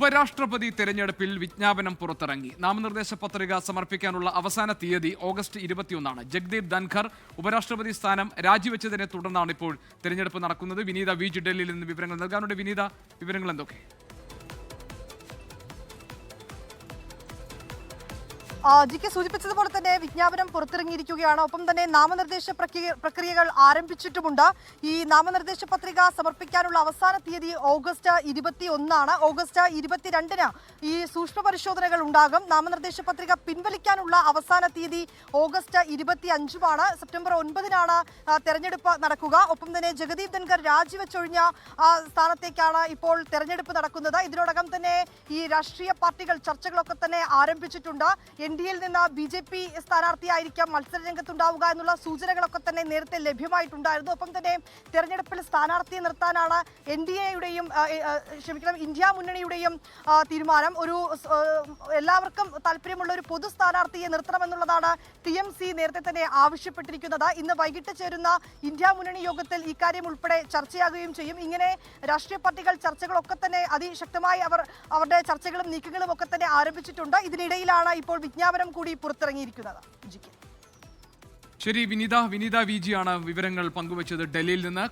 ഉപരാഷ്ട്രപതി തെരഞ്ഞെടുപ്പിൽ വിജ്ഞാപനം പുറത്തിറങ്ങി. നാമനിർദ്ദേശ പത്രിക സമർപ്പിക്കാനുള്ള അവസാന തീയതി ഓഗസ്റ്റ് 21. ജഗ്ദീപ് ധൻഖർ ഉപരാഷ്ട്രപതി സ്ഥാനം രാജിവെച്ചതിനെ തുടർന്നാണ് ഇപ്പോൾ തെരഞ്ഞെടുപ്പ് നടക്കുന്നത്. വിനീത വിജി ഡൽഹിയിൽ നിന്ന് വിവരങ്ങൾ നൽകാനുണ്ട്. വിനീത, വിവരങ്ങൾ എന്തൊക്കെ? ജിക്ക് സൂചിപ്പിച്ചതുപോലെ തന്നെ വിജ്ഞാപനം പുറത്തിറങ്ങിയിരിക്കുകയാണ്. ഒപ്പം തന്നെ നാമനിർദ്ദേശ പ്രക്രിയകൾ ആരംഭിച്ചിട്ടുമുണ്ട്. ഈ നാമനിർദ്ദേശ പത്രിക സമർപ്പിക്കാനുള്ള അവസാന തീയതി ഓഗസ്റ്റ് 21. ഓഗസ്റ്റ് 22 ഈ സൂക്ഷ്മ പരിശോധനകൾ ഉണ്ടാകും. നാമനിർദ്ദേശ പത്രിക പിൻവലിക്കാനുള്ള അവസാന തീയതി ഓഗസ്റ്റ് 25. സെപ്റ്റംബർ 9 തെരഞ്ഞെടുപ്പ് നടക്കുക. ഒപ്പം തന്നെ ജഗദീപ് ധൻഖർ രാജിവെച്ചൊഴിഞ്ഞ സ്ഥാനത്തേക്കാണ് ഇപ്പോൾ തെരഞ്ഞെടുപ്പ് നടക്കുന്നത്. ഇതിനോടകം തന്നെ ഈ രാഷ്ട്രീയ പാർട്ടികൾ ചർച്ചകളൊക്കെ തന്നെ ആരംഭിച്ചിട്ടുണ്ട്. NDAയിൽ നിന്ന് BJP സ്ഥാനാർത്ഥിയായിരിക്കാം മത്സരരംഗത്തുണ്ടാവുക എന്നുള്ള സൂചനകളൊക്കെ തന്നെ നേരത്തെ ലഭ്യമായിട്ടുണ്ടായിരുന്നു. ഒപ്പം തന്നെ തെരഞ്ഞെടുപ്പിൽ സ്ഥാനാർത്ഥിയെ നിർത്താനാണ് ഇന്ത്യ മുന്നണിയുടെയും തീരുമാനം. ഒരു എല്ലാവർക്കും താല്പര്യമുള്ള ഒരു പൊതു സ്ഥാനാർത്ഥിയെ നിർത്തണമെന്നുള്ളതാണ് TMC നേരത്തെ തന്നെ ആവശ്യപ്പെട്ടിരിക്കുന്നത്. ഇന്ന് വൈകിട്ട് ചേരുന്ന ഇന്ത്യ മുന്നണി യോഗത്തിൽ ഇക്കാര്യം ഉൾപ്പെടെ ചർച്ചയാകുകയും ചെയ്യും. ഇങ്ങനെ രാഷ്ട്രീയ പാർട്ടികൾ ചർച്ചകളൊക്കെ തന്നെ അതിശക്തമായി അവരുടെ ചർച്ചകളും നീക്കങ്ങളും ഒക്കെ തന്നെ ആരംഭിച്ചിട്ടുണ്ട്. ഇതിനിടയിലാണ് ഇപ്പോൾ വിജ്ഞാപനം കൂടി പുറത്തിറങ്ങിയിരിക്കുന്നത്. ശരി, വിനീത വിജിയാണ് വിവരങ്ങൾ പങ്കുവച്ചത് ഡൽഹിയിൽ നിന്ന്.